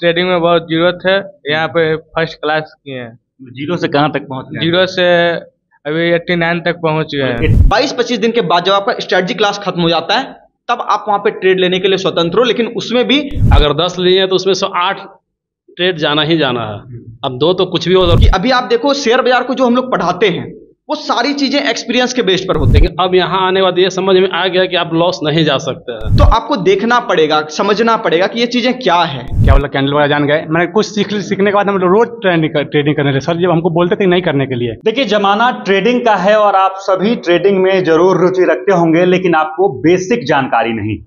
Trading में बहुत जरूरत है। यहाँ पे फर्स्ट क्लास किए हैं। जीरो से कहाँ तक पहुँच गए? जीरो से अभी 89 तक पहुंच गए हैं। 22-25 दिन के बाद जब आपका स्ट्रेटजी क्लास खत्म हो जाता है तब आप वहां पे ट्रेड लेने के लिए स्वतंत्र हो, लेकिन उसमें भी अगर 10 लिए हैं तो उसमें से 8 ट्रेड जाना ही जाना है। अब 2 तो कुछ भी हो। कि अभी आप देखो शेयर बाजार को जो हम लोग पढ़ाते हैं वो सारी चीजें एक्सपीरियंस के बेस पर होती है। लेकिन अब यहाँ आने के बाद ये समझ में आ गया कि आप लॉस नहीं जा सकते हैं। तो आपको देखना पड़ेगा, समझना पड़ेगा कि ये चीजें क्या है। क्या बोला कैंडल वाला जान गए। मैंने कुछ सीखने के बाद हम लोग रोज ट्रेडिंग करने थे सर, जब हमको बोलते थे नहीं करने के लिए। देखिए जमाना ट्रेडिंग का है और आप सभी ट्रेडिंग में जरूर रुचि रखते होंगे, लेकिन आपको बेसिक जानकारी नहीं।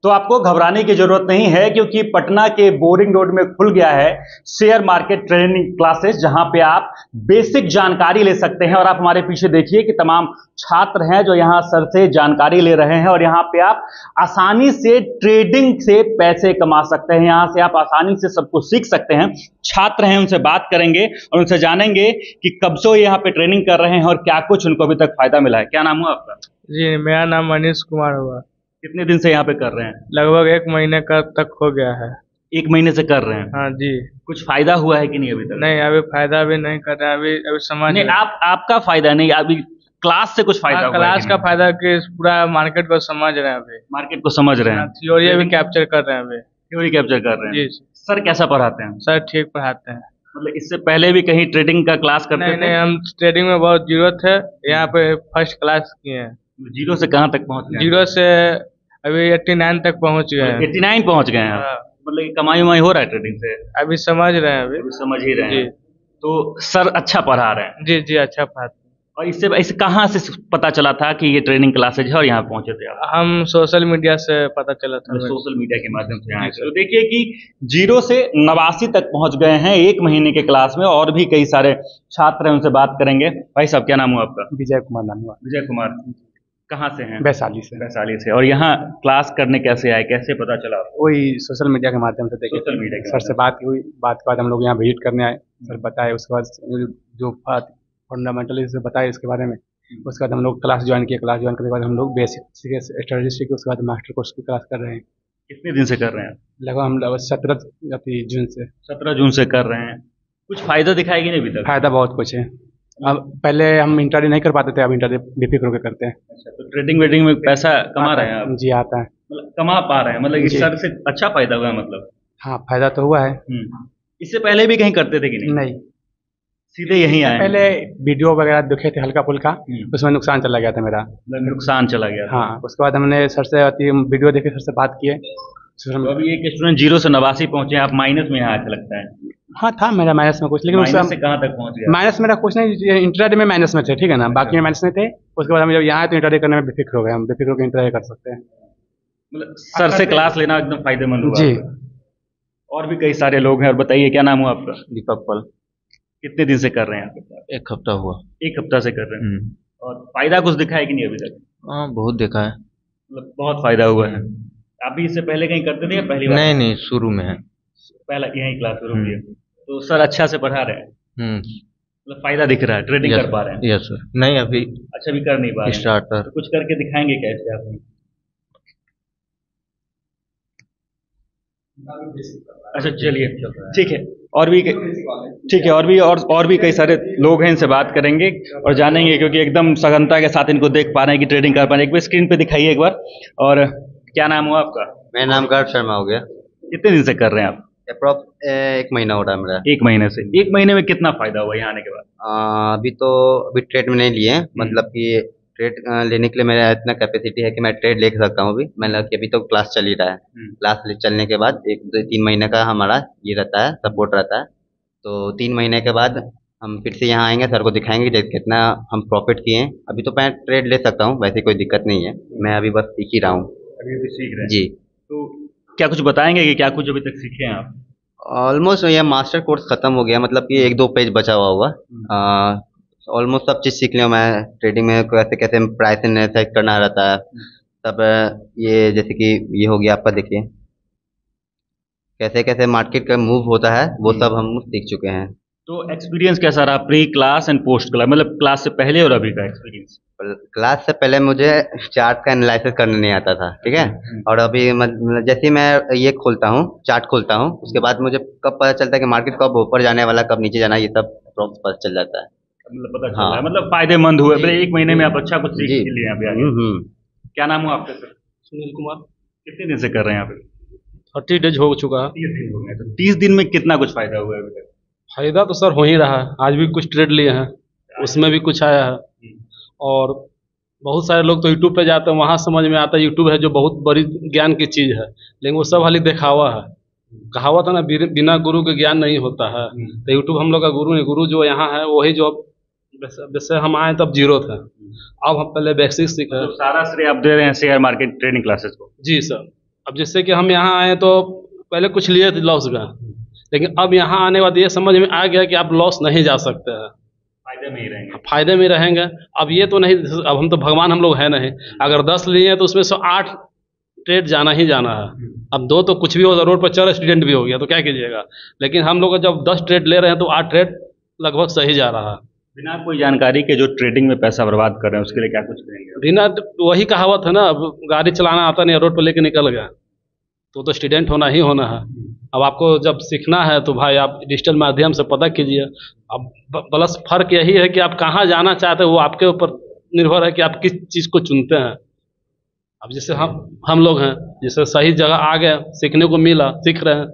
तो आपको घबराने की जरूरत नहीं है, क्योंकि पटना के बोरिंग रोड में खुल गया है शेयर मार्केट ट्रेनिंग क्लासेस, जहां पे आप बेसिक जानकारी ले सकते हैं। और आप हमारे पीछे देखिए कि तमाम छात्र हैं जो यहां सर से जानकारी ले रहे हैं, और यहां पे आप आसानी से ट्रेडिंग से पैसे कमा सकते हैं। यहां से आप आसानी से सब कुछ सीख सकते हैं। छात्र हैं, उनसे बात करेंगे और उनसे जानेंगे कि कब से यहाँ पे ट्रेनिंग कर रहे हैं और क्या कुछ उनको अभी तक फायदा मिला है। क्या नाम हुआ आपका? जी, मेरा नाम मनीष कुमार हुआ। कितने दिन से यहाँ पे कर रहे हैं? लगभग 1 महीने का तक हो गया है। 1 महीने से कर रहे हैं? हाँ जी। कुछ फायदा हुआ है कि नहीं अभी तक? नहीं, अभी फायदा भी नहीं कर रहे हैं। अभी समझ नहीं, आपका फायदा नहीं, अभी क्लास से कुछ फायदा हुआ है? क्लास का फायदा कि पूरा मार्केट को समझ रहे हैं। अभी मार्केट को समझ रहे हैं, थ्योरी भी कैप्चर कर रहे हैं। अभी थ्योरी कैप्चर कर रहे हैं। जी। सर कैसा पढ़ाते हैं? सर ठीक पढ़ाते हैं। मतलब इससे पहले भी कहीं ट्रेडिंग का क्लास करते थे? नहीं, हम ट्रेडिंग में बहुत जरूरत है। यहाँ पे फर्स्ट क्लास किए हैं। जीरो से कहाँ तक पहुँच गए? जीरो से अभी 89 तक पहुंच गए हैं। 89 पहुँच गए हैं। मतलब कमाई उमाई हो रहा है ट्रेडिंग से? अभी समझ रहे हैं। अभी समझ ही रहे हैं। जी। तो सर अच्छा पढ़ा रहे हैं? जी जी, अच्छा पढ़ाते हैं। और इससे कहाँ से पता चला था कि ये ट्रेनिंग क्लासेज है और यहाँ पहुंचे थे आप? हम सोशल मीडिया से पता चला था। सोशल मीडिया के माध्यम से यहाँ। तो देखिए कि जीरो से 89 तक पहुंच गए हैं 1 महीने के क्लास में। और भी कई सारे छात्र हैं, उनसे बात करेंगे। भाई साहब क्या नाम हुआ आपका? विजय कुमार नाम हुआ। विजय कुमार, कहाँ से हैं? वैशाली से। वैशाली से। और यहाँ क्लास करने कैसे आए, कैसे पता चला? वही सोशल मीडिया के माध्यम से देखे। सोशल मीडिया के सर से बात हुई, बात के बाद हम लोग यहाँ विजिट करने आए। सर बताए, उसके बाद जो फंडामेंटली से बताए इसके बारे में। उसके बाद हम लोग क्लास ज्वाइन किए। क्लास ज्वाइन करने के बाद हम लोग बेसिक सीखे, स्ट्रेटजी सीखे। उसके बाद मास्टर कोर्स की क्लास कर रहे हैं। कितने दिन से कर रहे हैं? लगभग हम 17 जून से। 17 जून से कर रहे हैं। कुछ फायदा दिखाएगी नहीं अभी तक? फायदा बहुत कुछ है। अब पहले हम इंटरडे नहीं कर पाते थे, अब इंटरडे बेफिक्र होकर करते हैं। अच्छा, तो ट्रेडिंग वेडिंग में पैसा कमा रहे हैं आप? जी आता है। मतलब कमा पा रहे हैं, मतलब इस सर से अच्छा फायदा हुआ है मतलब? हाँ, फायदा तो हुआ है। इससे पहले भी कहीं करते थे कि नहीं? नहीं, सीधे यहीं आए? पहले वीडियो वगैरह देखे थे हल्का फुल्का, उसमें नुकसान चला गया था मेरा। नुकसान चला गया? हाँ, उसके बाद हमने सर से वीडियो देखे, सर से बात किए। तो अभी एक स्टूडेंट जीरो से 89 पहुंचे, आप माइनस में यहाँ आके लगता है? हाँ, था मेरा माइनस में कुछ, लेकिन माइनस से कहाँ तक पहुंच गया? माइनस मेरा कुछ नहीं, इंटरडे में माइनस में थे, ठीक है ना, बाकी में माइनस में थे। उसके बाद हम जब यहाँ आए तो इंटरडे करने में बेफिक्र हो गए। हम बेफिक्र होकर इंटरडे कर सकते हैं। मतलब सर से क्लास लेना एकदम फायदेमंद हुआ जी। और भी कई सारे लोग हैं। और बताइए क्या नाम हुआ आपका? दीपक पल। कितने दिन से कर रहे हैं आप? 1 हफ्ता हुआ। 1 हफ्ता से कर रहे हैं। और फायदा कुछ दिखा है कि नहीं अभी तक? हाँ, बहुत देखा है। मतलब बहुत फायदा हुआ है। आप भी इससे पहले कहीं करते थे या पहली बार? नहीं, शुरू में है। पहला यही क्लास शुरू की है। तो सर अच्छा से पढ़ा रहे हैं? मतलब फायदा दिख रहा है, ट्रेडिंग कर पा रहे हैं? Yes sir. नहीं, अभी अच्छा भी कर नहीं पा रहे हैं। स्टार्टर। तो कुछ करके दिखाएंगे कैसे आप? अच्छा चलिए, ठीक है। और भी ठीक है, और भी कई सारे लोग हैं, इनसे बात करेंगे और जानेंगे, क्योंकि एकदम सघनता के साथ इनको देख पा रहे हैं कि ट्रेडिंग कर पा रहे हैं। एक बार स्क्रीन पे दिखाइए एक बार। और क्या नाम हुआ आपका? मेरा नाम गर्भ शर्मा हो गया। कितने दिन से कर रहे हैं आप? अप्रॉक्स 1 महीना हो रहा है मेरा। 1 महीने से। 1 महीने में कितना फायदा हुआ यहाँ आने के बाद? अभी ट्रेड में नहीं लिए, मतलब कि ट्रेड लेने के लिए मेरा इतना कैपेसिटी है कि मैं ट्रेड ले सकता हूँ। अभी मतलब कि अभी तो क्लास चल ही रहा है। क्लास चलने के बाद 1-2-3 महीने का हमारा ये रहता है, सपोर्ट रहता है। तो 3 महीने के बाद हम फिर से यहाँ आएंगे, सर को दिखाएंगे कि कितना हम प्रॉफिट किए हैं। अभी तो मैं ट्रेड ले सकता हूँ, वैसे कोई दिक्कत नहीं है। मैं अभी बस सीख ही रहा हूँ। अभी सीख रहे हैं? जी। तो क्या कुछ बताएंगे कि क्या कुछ अभी तक सीखे हैं आप? ऑलमोस्ट यह मास्टर कोर्स खत्म हो गया, मतलब कि 1-2 पेज बचा हुआ होगा। ऑलमोस्ट सब चीज़ सीख लिया मैं। ट्रेडिंग में कैसे कैसे प्राइस सेट करना रहता है सब। ये जैसे कि ये हो गया आपका, देखिए कैसे कैसे मार्केट का मूव होता है, वो सब हम सीख चुके हैं। तो एक्सपीरियंस कैसा रहा pre class and post class, मतलब क्लास से पहले और अभी का एक्सपीरियंस? क्लास से पहले मुझे चार्ट का एनालिसिस करने नहीं आता था, ठीक है। और अभी मतलब जैसे ही मैं ये खोलता हूँ, चार्ट खोलता हूँ, उसके बाद मुझे कब पता चलता है कि मार्केट कब ऊपर जाने वाला, कब नीचे जाना है, ये सब अप्रोक्स पता चल जाता है। मतलब पता चल हाँ। रहा है, मतलब फायदेमंद हुए, मतलब एक महीने में आप अच्छा कुछ सीख जी। लिए यहाँ पे आगे। क्या नाम हुआ आपका सर? सुनील कुमार। कितने दिन से कर रहे हैं यहाँ पे? 30 डेज हो चुका है। 30 दिन हो गए। तो 30 दिन में कितना कुछ फायदा हुआ है अभी तक? फायदा तो सर हो ही रहा है, आज भी कुछ ट्रेड लिए हैं, उसमें भी कुछ आया है। और बहुत सारे लोग तो यूट्यूब पे जाते हैं, वहाँ समझ में आता है यूट्यूब है जो बहुत बड़ी ज्ञान की चीज़ है, लेकिन वो सब खाली दिखावा है। कहावत है ना, बिना गुरु के ज्ञान नहीं होता है। तो यूट्यूब हम लोग का गुरु नहीं, गुरु जो यहाँ है वही जो जैसे हम आए तब जीरो थे, अब हम पहले बेसिक सीखे। तो सारा श्रेय आप दे रहे हैं शेयर मार्केट ट्रेडिंग क्लासेस को? जी सर। अब जिससे कि हम यहाँ आए तो पहले कुछ लिए थे लॉस का, लेकिन अब यहाँ आने के बाद ये समझ में आ गया कि आप लॉस नहीं जा सकते हैं, फायदे में ही रहेंगे। फायदे में रहेंगे। अब ये तो नहीं, अब हम तो भगवान हम लोग हैं नहीं, अगर 10 लिए हैं तो उसमें से 8 ट्रेड जाना ही जाना है। अब 2 तो कुछ भी हो, रोड पर चल एक्सीडेंट भी हो गया तो क्या कीजिएगा, लेकिन हम लोग जब 10 ट्रेड ले रहे हैं तो 8 ट्रेड लगभग सही जा रहा है। बिना कोई जानकारी के जो ट्रेडिंग में पैसा बर्बाद कर रहे हैं उसके लिए क्या कुछ करेंगे? बिना, वही कहावत है ना, अब गाड़ी चलाना आता नहीं, रोड पर लेके निकल गया तो स्टूडेंट होना ही होना है। अब आपको जब सीखना है तो भाई आप डिजिटल माध्यम से पता कीजिए। अब प्लस फर्क यही है कि आप कहाँ जाना चाहते हैं, वो आपके ऊपर निर्भर है कि आप किस चीज़ को चुनते हैं। अब जैसे हम लोग हैं, जैसे सही जगह आ गए, सीखने को मिला, सीख रहे हैं।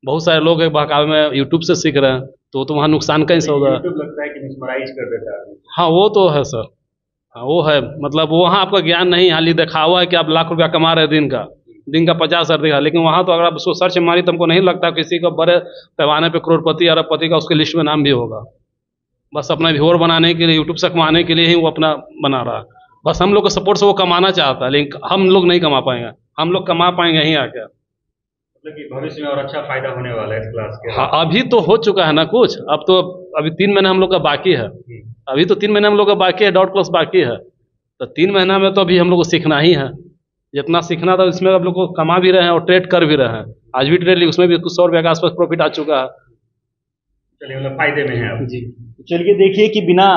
बहुत सारे लोग हैं बहकावे में यूट्यूब से सीख रहे हैं, तो वहाँ नुकसान का ही सौदा है। यूट्यूब लगता है कि मिसमराइज कर देता है। हाँ वो तो है सर, हाँ वो है, मतलब वहाँ आपका ज्ञान नहीं, हाली दिखावा है कि आप लाख रुपया कमा रहे हैं दिन का 50,000 दिखा, लेकिन वहाँ तो अगर आप उसको सर्च मारी तो हमको नहीं लगता किसी का बड़े पैमाने पे करोड़पति अरबपति का उसके लिस्ट में नाम भी होगा। बस अपना व्यूअर बनाने के लिए, यूट्यूब से कमाने के लिए ही वो अपना बना रहा है। बस हम लोग के सपोर्ट से वो कमाना चाहता है, लेकिन हम लोग नहीं कमा पाएंगे, हम लोग कमा पाएंगे यहीं आके। मतलब कि भविष्य में और अच्छा फायदा होने वाला है इस क्लास के। हाँ अभी तो हो चुका है ना कुछ, अब तो अभी 3 महीने हम लोग का बाकी है, अभी तो 3 महीने हम लोग का बाकी है, डॉट प्लस बाकी है, तो 3 महीना में तो अभी हम लोग को सीखना ही है। जितना सीखना था इसमें हम लोग को कमा भी रहे हैं और ट्रेड कर भी रहे हैं। आज भी ट्रेड ली, उसमें भी कुछ 100 रुपये के आसपास प्रॉफिट आ चुका है। चलिए, मतलब फायदे में है आप जी। चलिए देखिए कि बिना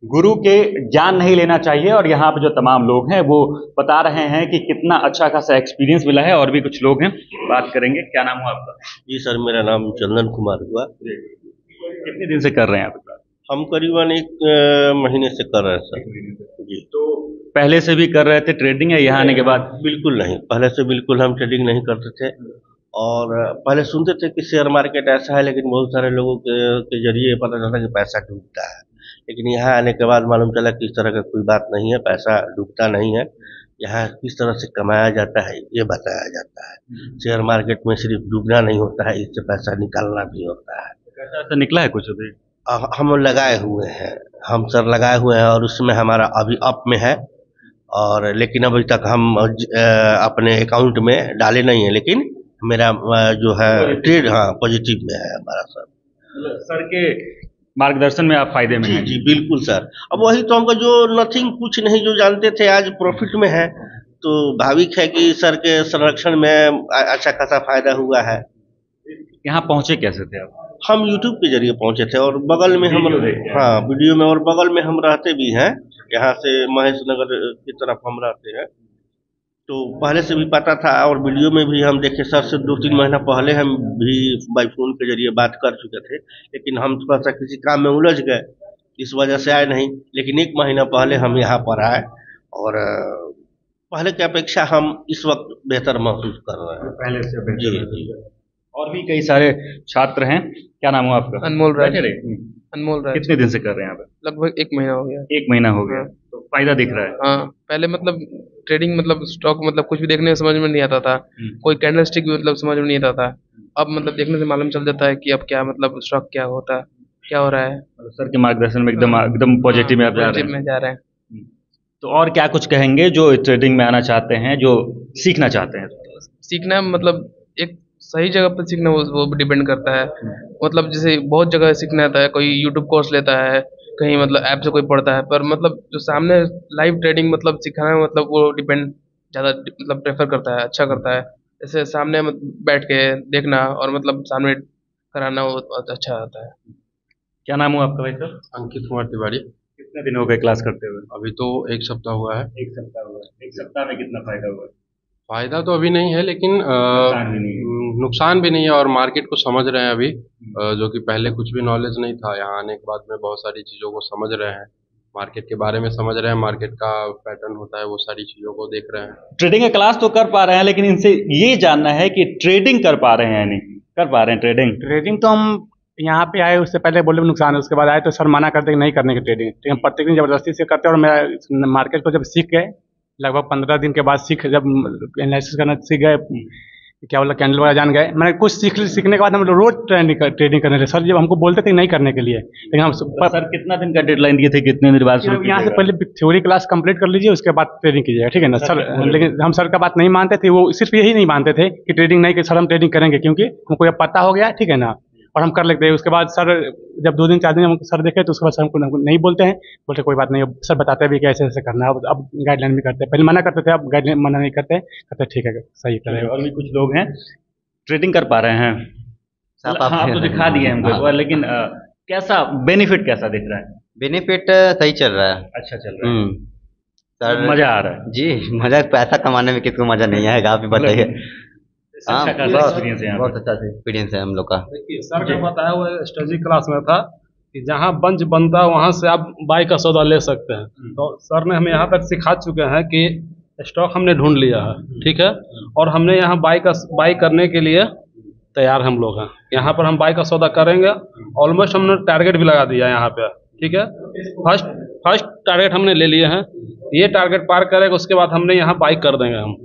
गुरु के ज्ञान नहीं लेना चाहिए, और यहाँ पे जो तमाम लोग हैं वो बता रहे हैं कि कितना अच्छा खासा एक्सपीरियंस मिला है। और भी कुछ लोग हैं, बात करेंगे। क्या नाम हुआ आपका? जी सर, मेरा नाम चंदन कुमार हुआ। कितने दिन से कर रहे हैं आप? हम करीबन 1 महीने से कर रहे हैं सर। जी। तो पहले से भी कर रहे थे ट्रेडिंग, या यहाँ आने के बाद? बिल्कुल नहीं, पहले से बिल्कुल हम ट्रेडिंग नहीं करते थे। और पहले सुनते थे कि शेयर मार्केट ऐसा है, लेकिन बहुत सारे लोगों के जरिए पता चला कि पैसा डूबता है। लेकिन यहाँ आने के बाद मालूम चला कि इस तरह का कोई बात नहीं है, पैसा डूबता नहीं है। यहाँ किस तरह से कमाया जाता है ये बताया जाता है। शेयर मार्केट में सिर्फ डूबना नहीं होता है, इससे पैसा निकालना भी होता है। ऐसा निकला है कुछ अभी? हम लगाए हुए हैं, हम सर लगाए हुए हैं, और उसमें हमारा अभी अप में है। और लेकिन अभी तक हम अपने अकाउंट में डाले नहीं है, लेकिन मेरा जो है ट्रेड, हाँ, पॉजिटिव में है हमारा सर। सर के मार्गदर्शन में आप फायदे में हैं? जी बिल्कुल सर। अब वही तो हमको जो नथिंग कुछ नहीं जो जानते थे आज प्रॉफिट में है, तो भाविक है कि सर के संरक्षण में अच्छा खासा फायदा हुआ है। यहाँ पहुँचे कैसे थे आप? हम यूट्यूब के जरिए पहुंचे थे, और बगल में हम, हाँ, वीडियो में, और बगल में हम रहते भी हैं। यहाँ से महेश नगर की तरफ हम रहते हैं, तो पहले से भी पता था। और वीडियो में भी हम देखे सर से 2-3 महीना पहले हम भी बाई फोन के जरिए बात कर चुके थे, लेकिन हम थोड़ा सा किसी काम में उलझ गए, इस वजह से आए नहीं। लेकिन 1 महीना पहले हम यहाँ पर आए, और पहले की अपेक्षा हम इस वक्त बेहतर महसूस कर रहे हैं पहले से जी। और भी कई सारे छात्र हैं। क्या नाम हुआ आपका? अनमोल राज। अनमोल राज। कितने दिन से कर रहे हैं आप? लगभग 1 महीना हो गया। 1 महीना हो गया। तो फायदा दिख रहा है? हाँ, पहले मतलब ट्रेडिंग, मतलब स्टॉक, मतलब कुछ भी देखने में समझ में नहीं आता था, कोई कैंडल स्टिक भी मतलब समझ में नहीं आता था। अब मतलब देखने से मालूम चल जाता है कि अब क्या, मतलब स्टॉक क्या होता है, क्या हो रहा है। सर के मार्गदर्शन में एकदम पॉजिटिव में आप जा रहे हैं। तो और क्या कुछ कहेंगे जो ट्रेडिंग में आना चाहते हैं, जो सीखना चाहते हैं? सीखना मतलब एक सही जगह पर सीखना, वो डिपेंड करता है। मतलब जैसे बहुत जगह सीखना आता है, कोई यूट्यूब कोर्स लेता है, कहीं मतलब ऐप से कोई पढ़ता है, पर मतलब जो सामने लाइव ट्रेडिंग मतलब सिखाना है, मतलब वो डिपेंड ज़्यादा मतलब प्रेफर करता है, अच्छा करता है। जैसे सामने बैठ के देखना और मतलब सामने कराना वो अच्छा आता है। क्या नाम हुआ आपका भाई साहब? अंकित कुमार तिवारी। कितने दिन हो गए क्लास करते हुए? अभी तो 1 सप्ताह हुआ है। 1 सप्ताह हुआ है। 1 सप्ताह में कितना फायदा हुआ? फायदा तो अभी नहीं है, लेकिन नुकसान भी नहीं है। नुकसान भी नहीं है, और मार्केट को समझ रहे हैं अभी, जो कि पहले कुछ भी नॉलेज नहीं था। यहाँ आने के बाद में बहुत सारी चीज़ों को समझ रहे हैं, मार्केट के बारे में समझ रहे हैं, मार्केट का पैटर्न होता है, वो सारी चीज़ों को देख रहे हैं। ट्रेडिंग का क्लास तो कर पा रहे हैं, लेकिन इनसे ये जानना है कि ट्रेडिंग कर पा रहे हैं या नहीं कर पा रहे हैं ट्रेडिंग? ट्रेडिंग तो हम यहाँ पे आए, उससे पहले बोले नुकसान है, उसके बाद आए तो सर मना करते कि नहीं करने की ट्रेडिंग। तो हम प्रत्येक दिन ज़बरदस्ती से करते हैं, और मेरा मार्केट को जब सीख गए, लगभग 15 दिन के बाद जब एनालिसिस करना सीख गए, क्या बोला कैंडल वगैरह जान गए, मैंने कुछ सीखने के बाद हम रोज ट्रेडिंग करने लगे। सर जब हमको बोलते थे नहीं करने के लिए, लेकिन हम सर कितना दिन का डेडलाइन दिए थे, कितने दिन बाद शुरू? यहाँ से पहले थ्योरी क्लास कंप्लीट कर लीजिए, उसके बाद ट्रेडिंग कीजिएगा, ठीक है ना सर? लेकिन हम सर का बात नहीं मानते थे, वो सिर्फ यही नहीं मानते थे कि ट्रेडिंग नहीं, कि सर हम ट्रेडिंग करेंगे, क्योंकि हमको ये पता हो गया, ठीक है ना, और हम कर लेते हैं। उसके बाद सर जब 2 दिन 4 दिन हम सर देखे, तो उसके बाद सर हमको नहीं बोलते हैं, बोलते कोई बात नहीं, सर बताते भी कि ऐसे ऐसे करना है। अब गाइडलाइन भी करते हैं, पहले मना करते थे, अब गाइडलाइन मना नहीं करते, कहते ठीक है सही करेगा। और भी कुछ लोग हैं ट्रेडिंग कर पा रहे हैं। आप तो दिखा दिए हमको, लेकिन कैसा बेनिफिट कैसा दिख रहा है? बेनिफिट सही चल रहा है। अच्छा चल रहा है सर, मजा आ रहा है जी। मजा, पैसा कमाने में किसको मजा नहीं आएगा, आप ही बताइए। हाँ, बहुत अच्छा एक्सपीरियंस है हम लोग का। देखिए सर का बताया हुआ स्ट्रेटजी क्लास में था कि जहाँ बंच बनता है वहाँ से आप बाई का सौदा ले सकते हैं। तो सर ने हमें यहाँ तक सिखा चुके हैं कि स्टॉक हमने ढूंढ लिया है, ठीक है, और हमने यहाँ बाई करने के लिए तैयार हम लोग हैं। यहाँ पर हम बाई का सौदा करेंगे। ऑलमोस्ट हमने टारगेट भी लगा दिया यहाँ पे, ठीक है। फर्स्ट टारगेट हमने ले लिए हैं, ये टारगेट पार करेगा, उसके बाद हमने यहाँ बाई कर देंगे हम।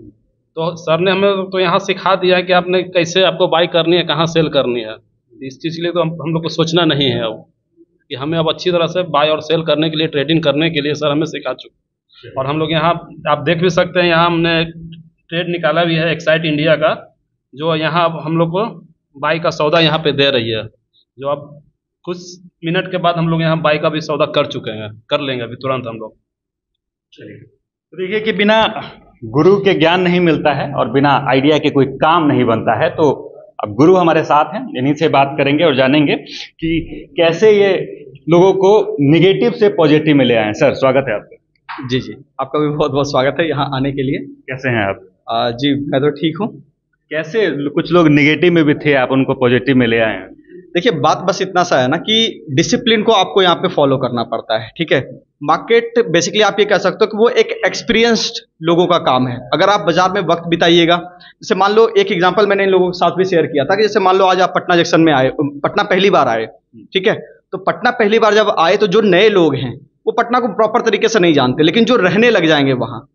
तो सर ने हमें तो यहाँ सिखा दिया है कि आपने कैसे आपको बाई करनी है, कहाँ सेल करनी है। इस चीज़ के लिए तो हम लोग को सोचना नहीं है अब, कि हमें अब अच्छी तरह से बाय और सेल करने के लिए, ट्रेडिंग करने के लिए सर हमें सिखा चुके। और हम लोग यहाँ आप देख भी सकते हैं, यहाँ हमने ट्रेड निकाला भी है एक्साइट इंडिया का, जो यहाँ हम लोग को बाई का सौदा यहाँ पे दे रही है, जो अब कुछ मिनट के बाद हम लोग यहाँ बाई का भी सौदा कर चुके हैं, कर लेंगे अभी तुरंत हम लोग। चलिए, तो देखिए कि बिना गुरु के ज्ञान नहीं मिलता है और बिना आइडिया के कोई काम नहीं बनता है। तो अब गुरु हमारे साथ हैं, इन्हीं से बात करेंगे और जानेंगे कि कैसे ये लोगों को निगेटिव से पॉजिटिव में ले आए। सर स्वागत है आपका। जी जी, आपका भी बहुत बहुत स्वागत है यहाँ आने के लिए। कैसे हैं आप? जी मैं तो ठीक हूँ। कैसे कुछ लोग निगेटिव में भी थे, आप उनको पॉजिटिव में ले आए हैं? देखिए बात बस इतना सा है ना कि डिसिप्लिन को आपको यहाँ पे फॉलो करना पड़ता है, ठीक है। मार्केट बेसिकली आप ये कह सकते हो कि वो एक एक्सपीरियंस्ड लोगों का काम है। अगर आप बाजार में वक्त बिताइएगा, जैसे मान लो एक एग्जांपल मैंने इन लोगों के साथ भी शेयर किया था कि जैसे मान लो आज आप पटना जंक्शन में आए, पटना पहली बार आए, ठीक है। तो पटना पहली बार जब आए तो जो नए लोग हैं वो पटना को प्रॉपर तरीके से नहीं जानते, लेकिन जो रहने लग जाएंगे वहाँ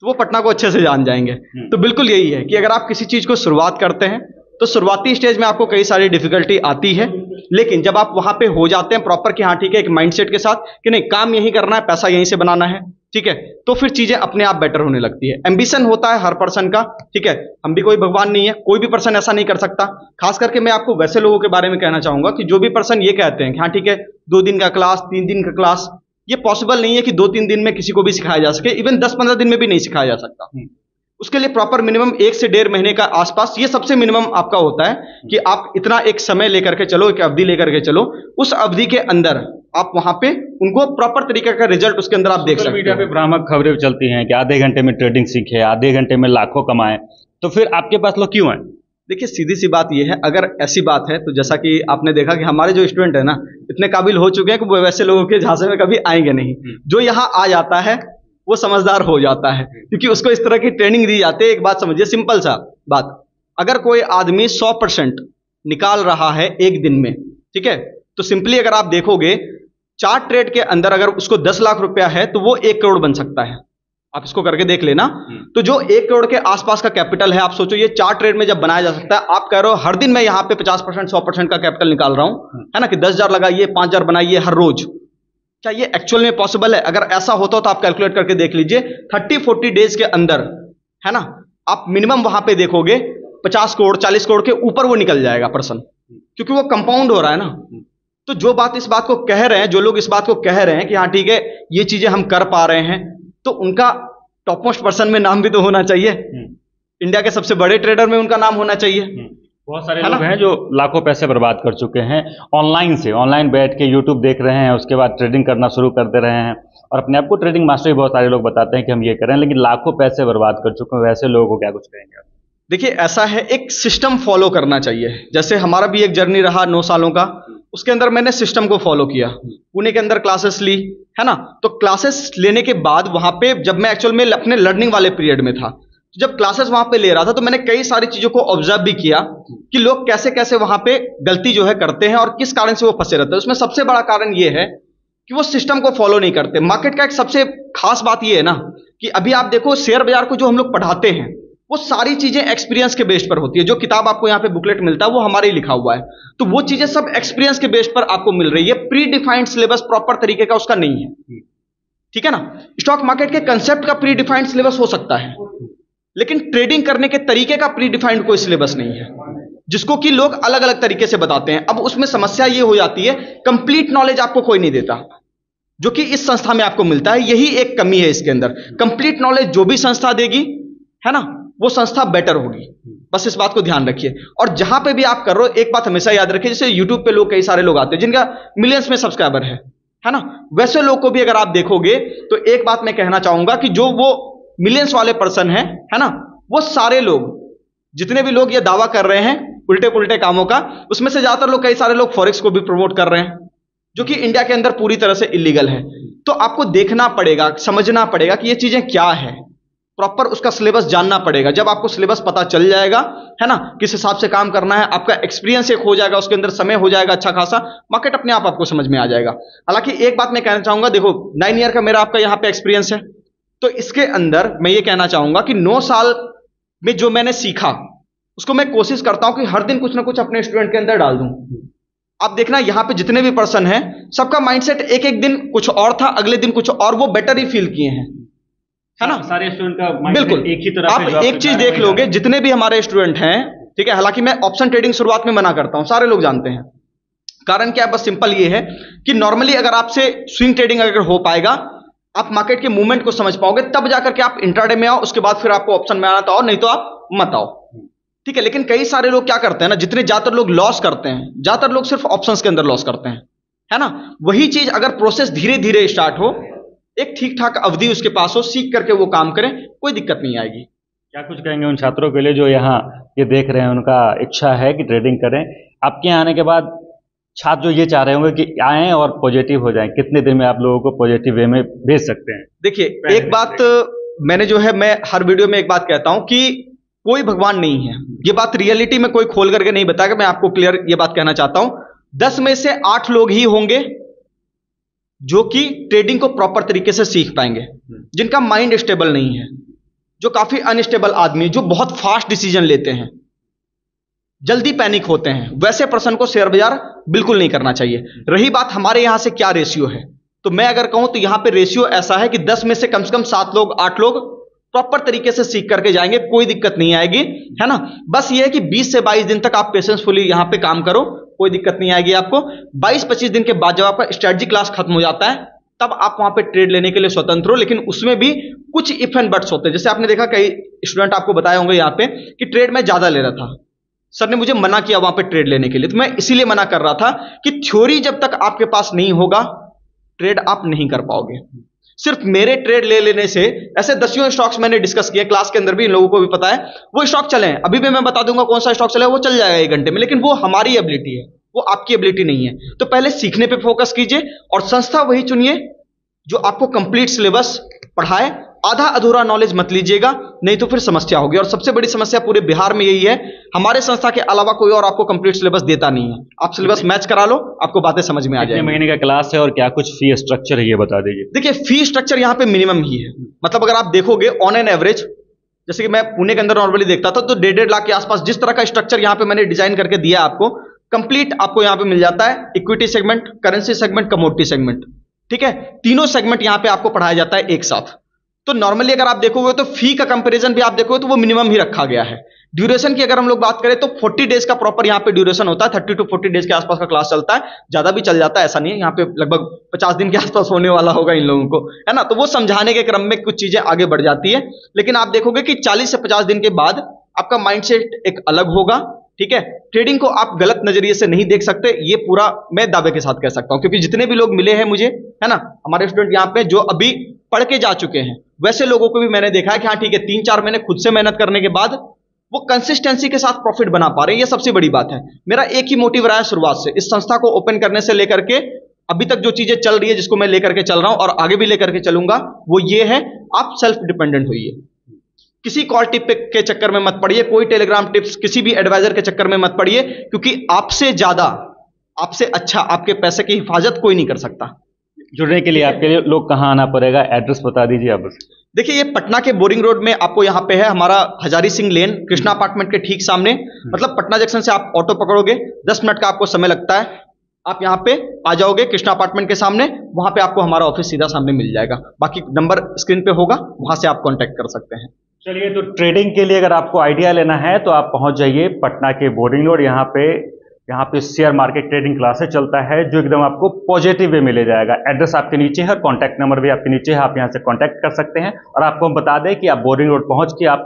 तो वो पटना को अच्छे से जान जाएंगे। तो बिल्कुल यही है कि अगर आप किसी चीज़ को शुरुआत करते हैं तो शुरुआती स्टेज में आपको कई सारी डिफिकल्टी आती है, लेकिन जब आप वहां पे हो जाते हैं प्रॉपर कि हाँ ठीक है, एक माइंडसेट के साथ कि नहीं काम यही करना है, पैसा यहीं से बनाना है, ठीक है, तो फिर चीजें अपने आप बेटर होने लगती है। एम्बिशन होता है हर पर्सन का, ठीक है, हम भी कोई भगवान नहीं है, कोई भी पर्सन ऐसा नहीं कर सकता। खास करके मैं आपको वैसे लोगों के बारे में कहना चाहूंगा कि जो भी पर्सन ये कहते हैं कि हाँ ठीक है 2 दिन का क्लास, 3 दिन का क्लास, ये पॉसिबल नहीं है कि 2-3 दिन में किसी को भी सिखाया जा सके, इवन 10-15 दिन में भी नहीं सिखाया जा सकता। उसके लिए प्रॉपर मिनिमम 1 से 1.5 महीने का आसपास, ये सबसे मिनिमम आपका होता है कि आप इतना एक समय लेकर के चलो, एक अवधि लेकर के चलो, उस अवधि के अंदर आप वहां पे उनको प्रॉपर तरीके का रिजल्ट उसके अंदर आप देख सकते हो। मीडिया पे भ्रामक खबरें चलती हैं कि आधे घंटे में ट्रेडिंग सीखे, आधे घंटे में लाखों कमाए, तो फिर आपके पास लोग क्यों आए? देखिए सीधी सी बात यह है, अगर ऐसी बात है तो जैसा कि आपने देखा कि हमारे जो स्टूडेंट है ना इतने काबिल हो चुके हैं कि वो वैसे लोगों के झांसे में कभी आएंगे नहीं। जो यहाँ आ जाता है वो समझदार हो जाता है, क्योंकि उसको इस तरह की ट्रेनिंग दी जाती है। एक बात समझिए, सिंपल सा बात, अगर कोई आदमी 100% निकाल रहा है एक दिन में, ठीक है, तो सिंपली अगर आप देखोगे 4 ट्रेड के अंदर अगर उसको 10 लाख रुपया है तो वो 1 करोड़ बन सकता है। आप इसको करके देख लेना। तो जो 1 करोड़ के आसपास का कैपिटल है, आप सोचो ये 4 ट्रेड में जब बनाया जा सकता है। आप कह रहे हो हर दिन मैं यहाँ पे 50% 100% का कैपिटल निकाल रहा हूं, है ना, कि 10,000 लगाइए, 5,000 बनाइए हर रोज। क्या ये एक्चुअल में पॉसिबल है? अगर ऐसा होता तो आप कैलकुलेट करके देख लीजिए, 30-40 डेज के अंदर, है ना, आप मिनिमम वहां पे देखोगे 50 करोड़ 40 करोड़ के ऊपर वो निकल जाएगा पर्सन, क्योंकि वो कंपाउंड हो रहा है ना। तो जो बात इस बात को कह रहे हैं, जो लोग इस बात को कह रहे हैं कि हाँ ठीक है ये चीजें हम कर पा रहे हैं, तो उनका टॉप मोस्ट पर्सन में नाम भी तो होना चाहिए, इंडिया के सबसे बड़े ट्रेडर में उनका नाम होना चाहिए। बहुत सारे लोग हैं जो लाखों पैसे बर्बाद कर चुके हैं ऑनलाइन बैठ के यूट्यूब देख रहे हैं, उसके बाद ट्रेडिंग करना शुरू कर दे रहे हैं और अपने आप को ट्रेडिंग मास्टर भी बहुत सारे लोग बताते हैं कि हम ये करें, लेकिन लाखों पैसे बर्बाद कर चुके हैं। वैसे लोगों को क्या कुछ कहेंगे आप? देखिए, ऐसा है, एक सिस्टम फॉलो करना चाहिए। जैसे हमारा भी एक जर्नी रहा 9 सालों का, उसके अंदर मैंने सिस्टम को फॉलो किया, पुणे के अंदर क्लासेस ली, है ना। तो क्लासेस लेने के बाद वहां पे जब मैं एक्चुअल में अपने लर्निंग वाले पीरियड में था, तो जब क्लासेस वहां पे ले रहा था तो मैंने कई सारी चीजों को ऑब्जर्व भी किया कि लोग कैसे कैसे वहां पे गलती जो है करते हैं और किस कारण से वो फंसे रहते हैं। उसमें सबसे बड़ा कारण ये है कि वो सिस्टम को फॉलो नहीं करते। मार्केट का एक सबसे खास बात ये है ना कि अभी आप देखो शेयर बाजार को जो हम लोग पढ़ाते हैं वो सारी चीजें एक्सपीरियंस के बेस पर होती है। जो किताब आपको यहाँ पे बुकलेट मिलता है वो हमारे ही लिखा हुआ है, तो वो चीजें सब एक्सपीरियंस के बेस पर आपको मिल रही है। प्री डिफाइंड सिलेबस प्रॉपर तरीके का उसका नहीं है, ठीक है ना। स्टॉक मार्केट के कंसेप्ट का प्री डिफाइंड सिलेबस हो सकता है, लेकिन ट्रेडिंग करने के तरीके का प्री डिफाइंड कोई सिलेबस नहीं है, जिसको कि लोग अलग अलग तरीके से बताते हैं। अब उसमें समस्या ये हो जाती है, कंप्लीट नॉलेज आपको कोई नहीं देता, जो कि इस संस्था में आपको मिलता है। यही एक कमी है इसके अंदर। कंप्लीट नॉलेज जो भी संस्था देगी, है ना, वो संस्था बेटर होगी। बस इस बात को ध्यान रखिए। और जहां पे भी आप कर रहे हो, एक बात हमेशा याद रखिए, जैसे यूट्यूब पे लोग, कई सारे लोग आते हैं जिनका मिलियंस में सब्सक्राइबर है ना, वैसे लोग को भी अगर आप देखोगे तो एक बात मैं कहना चाहूंगा कि जो वो मिलियंस वाले पर्सन है ना, वो सारे लोग, जितने भी लोग ये दावा कर रहे हैं उल्टे पुल्टे कामों का, उसमें से ज्यादातर लोग, कई सारे लोग फॉरेक्स को भी प्रमोट कर रहे हैं, जो कि इंडिया के अंदर पूरी तरह से इलीगल है। तो आपको देखना पड़ेगा, समझना पड़ेगा कि ये चीजें क्या है, प्रॉपर उसका सिलेबस जानना पड़ेगा। जब आपको सिलेबस पता चल जाएगा, है ना, किस हिसाब से काम करना है, आपका एक्सपीरियंस एक हो जाएगा, उसके अंदर समय हो जाएगा अच्छा खासा, मार्केट अपने आप आपको समझ में आ जाएगा। हालांकि एक बात मैं कहना चाहूंगा, देखो 9 ईयर का मेरा आपका यहाँ पे एक्सपीरियंस है, तो इसके अंदर मैं ये कहना चाहूंगा कि 9 साल में जो मैंने सीखा उसको मैं कोशिश करता हूं कि हर दिन कुछ ना कुछ अपने स्टूडेंट के अंदर डाल दूं। आप देखना यहाँ पे जितने भी पर्सन हैं, सबका माइंडसेट एक एक दिन कुछ और था, अगले दिन कुछ और, वो बेटर ही फील किए हैं, है ना। सारे स्टूडेंट का बिल्कुल एक ही तरह आप एक चीज देख लोगे, जितने भी हमारे स्टूडेंट हैं, ठीक है, हालांकि मैं ऑप्शन ट्रेडिंग शुरुआत में मना करता हूं, सारे लोग जानते हैं। कारण क्या है, बस सिंपल ये है कि नॉर्मली अगर आपसे स्विंग ट्रेडिंग अगर हो पाएगा, आप मार्केट के मूवमेंट को समझ पाओगे, तब जाकर के आप इंट्राडे में आओ, उसके बाद फिर आपको ऑप्शन में आना तो आओ, नहीं तो आप मत आओ, ठीक है। लेकिन कई सारे लोग क्या करते हैं ना, जितने ज्यादातर लोग लॉस करते हैं, ज्यादातर लोग सिर्फ ऑप्शंस के अंदर लॉस करते हैं, है ना। वही चीज अगर प्रोसेस धीरे धीरे स्टार्ट हो, एक ठीक ठाक अवधि उसके पास हो, सीख करके वो काम करें, कोई दिक्कत नहीं आएगी। क्या कुछ कहेंगे उन छात्रों के लिए जो यहाँ ये देख रहे हैं, उनका इच्छा है कि ट्रेडिंग करें? आपके यहाँ आने के बाद छात्र जो ये चाह रहे होंगे कि आएं और पॉजिटिव हो जाएं, कितने दिन में आप लोगों को पॉजिटिव वे में भेज सकते हैं? देखिए, एक बात मैंने जो है, मैं हर वीडियो में एक बात कहता हूं कि कोई भगवान नहीं है। ये बात रियलिटी में कोई खोल करके नहीं बताएगा, मैं आपको क्लियर ये बात कहना चाहता हूं। 10 में से 8 लोग ही होंगे जो कि ट्रेडिंग को प्रॉपर तरीके से सीख पाएंगे, जिनका माइंड स्टेबल नहीं है, जो काफी अनस्टेबल आदमी, जो बहुत फास्ट डिसीजन लेते हैं, जल्दी पैनिक होते हैं, वैसे पर्सन को शेयर बाजार बिल्कुल नहीं करना चाहिए। रही बात हमारे यहां से क्या रेशियो है, तो मैं अगर कहूं तो यहां पे रेशियो ऐसा है कि 10 में से कम 7 लोग 8 लोग प्रॉपर तरीके से सीख करके जाएंगे, कोई दिक्कत नहीं आएगी, है ना। बस ये है कि 20 से 22 दिन तक आप पेशेंसफुली यहां पे काम करो, कोई दिक्कत नहीं आएगी आपको। 22-25 दिन के बाद जब आपका स्ट्रेटजी क्लास खत्म हो जाता है, तब आप वहां पे ट्रेड लेने के लिए स्वतंत्र हो, लेकिन उसमें भी कुछ इफ एंड बट्स होते हैं। जैसे आपने देखा, कई स्टूडेंट आपको बताए होंगे यहाँ पे कि ट्रेड में ज्यादा ले रहा था, सर ने मुझे मना किया वहां पे ट्रेड लेने के लिए, तो मैं इसीलिए मना कर रहा था कि थ्योरी जब तक आपके पास नहीं होगा, ट्रेड आप नहीं कर पाओगे। सिर्फ मेरे ट्रेड ले लेने से, ऐसे दसियों स्टॉक्स मैंने डिस्कस किए क्लास के अंदर भी, इन लोगों को भी पता है, वो स्टॉक चले, अभी भी मैं बता दूंगा कौन सा स्टॉक चले, वो चल जाएगा 1 घंटे में, लेकिन वो हमारी एबिलिटी है, वो आपकी एबिलिटी नहीं है। तो पहले सीखने पे फोकस कीजिए और संस्था वही चुनिए जो आपको कंप्लीट सिलेबस पढ़ाए। आधा अधूरा नॉलेज मत लीजिएगा, नहीं तो फिर समस्या होगी। और सबसे बड़ी समस्या पूरे बिहार में यही है, हमारे संस्था के अलावा कोई और आपको कंप्लीट सिलेबस देता नहीं है। आप सिलेबस मैच करा लो, आपको बातें समझ में आ जाएंगी। कितने महीने का क्लास है और क्या कुछ फी स्ट्रक्चर है, ये बता दीजिए। देखिए, फी स्ट्रक्चर यहाँ पे मिनिमम ही है, मतलब अगर आप देखोगे ऑन एन एवरेज, जैसे कि मैं पुणे के अंदर नॉर्मली देखता था, तो 1.5 लाख के आसपास जिस तरह का स्ट्रक्चर यहाँ पे मैंने डिजाइन करके दिया आपको, कंप्लीट आपको यहाँ पे मिल जाता है। Equity segment, currency segment, commodity segment, ठीक है, तीनों सेगमेंट यहाँ पे आपको पढ़ाया जाता है एक साथ। तो नॉर्मली अगर आप देखोगे तो फी का कंपैरिजन भी आप देखोगे तो वो मिनिमम ही रखा गया है। ड्यूरेशन की अगर हम लोग बात करें तो 40 डेज का प्रॉपर यहाँ पे ड्यूरेशन होता है, 30 to 40 डेज के आसपास का क्लास चलता है, ज्यादा भी चल जाता है, ऐसा नहीं है। यहाँ पे लगभग 50 दिन के आसपास होने वाला होगा इन लोगों को, है ना। तो वो समझाने के क्रम में कुछ चीजें आगे बढ़ जाती है, लेकिन आप देखोगे कि 40 से 50 दिन के बाद आपका माइंडसेट एक अलग होगा, ठीक है। ट्रेडिंग को आप गलत नजरिए से नहीं देख सकते, ये पूरा मैं दावे के साथ कह सकता हूं, क्योंकि जितने भी लोग मिले हैं मुझे, है ना, हमारे स्टूडेंट यहाँ पे जो अभी पढ़ के जा चुके हैं, वैसे लोगों को भी मैंने देखा है कि हाँ ठीक है, 3-4 महीने खुद से मेहनत करने के बाद वो कंसिस्टेंसी के साथ प्रॉफिट बना पा रहे हैं। ये सबसे बड़ी बात है। मेरा एक ही मोटिव रहा है शुरुआत से, इस संस्था को ओपन करने से लेकर के अभी तक जो चीजें चल रही है, जिसको मैं लेकर के चल रहा हूं और आगे भी लेकर के चलूंगा, वो ये है, आप सेल्फ डिपेंडेंट होइए। किसी कॉल टिप के चक्कर में मत पड़िए, कोई टेलीग्राम टिप्स, किसी भी एडवाइजर के चक्कर में मत पड़िए, क्योंकि आपसे ज्यादा, आपसे अच्छा आपके पैसे की हिफाजत कोई नहीं कर सकता। जुड़ने के लिए आपके लिए लोग कहाँ आना पड़ेगा, एड्रेस बता दीजिए आप। देखिए, ये पटना के बोरिंग रोड में आपको यहाँ पे है हमारा हजारी सिंह लेन, कृष्णा अपार्टमेंट के ठीक सामने। मतलब पटना जंक्शन से आप ऑटो पकड़ोगे, 10 मिनट का आपको समय लगता है, आप यहाँ पे आ जाओगे कृष्णा अपार्टमेंट के सामने, वहां पे आपको हमारा ऑफिस सीधा सामने मिल जाएगा। बाकी नंबर स्क्रीन पे होगा, वहां से आप कांटेक्ट कर सकते हैं। चलिए, तो ट्रेडिंग के लिए अगर आपको आइडिया लेना है तो आप पहुंच जाइए पटना के बोरिंग रोड। यहाँ पे शेयर मार्केट ट्रेडिंग क्लासेस चलता है, जो एकदम आपको पॉजिटिव वे में ले जाएगा। एड्रेस आपके नीचे है और कॉन्टैक्ट नंबर भी आपके नीचे है, आप यहाँ से कॉन्टैक्ट कर सकते हैं। और आपको हम बता दें कि आप बोरिंग रोड पहुँच के आप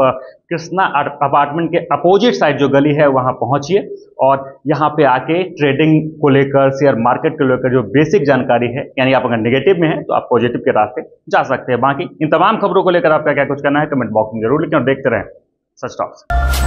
कृष्णा अपार्टमेंट के अपोजिट साइड जो गली है वहाँ पहुँचिए, और यहाँ पे आके ट्रेडिंग को लेकर, शेयर मार्केट को लेकर जो बेसिक जानकारी है, यानी आप अगर नेगेटिव में हैं तो आप पॉजिटिव के रास्ते जा सकते हैं। बाकी इन तमाम खबरों को लेकर आपका क्या कुछ करना है कमेंट बॉक्स में जरूर लिखें और देखते रहें सच टॉक्स।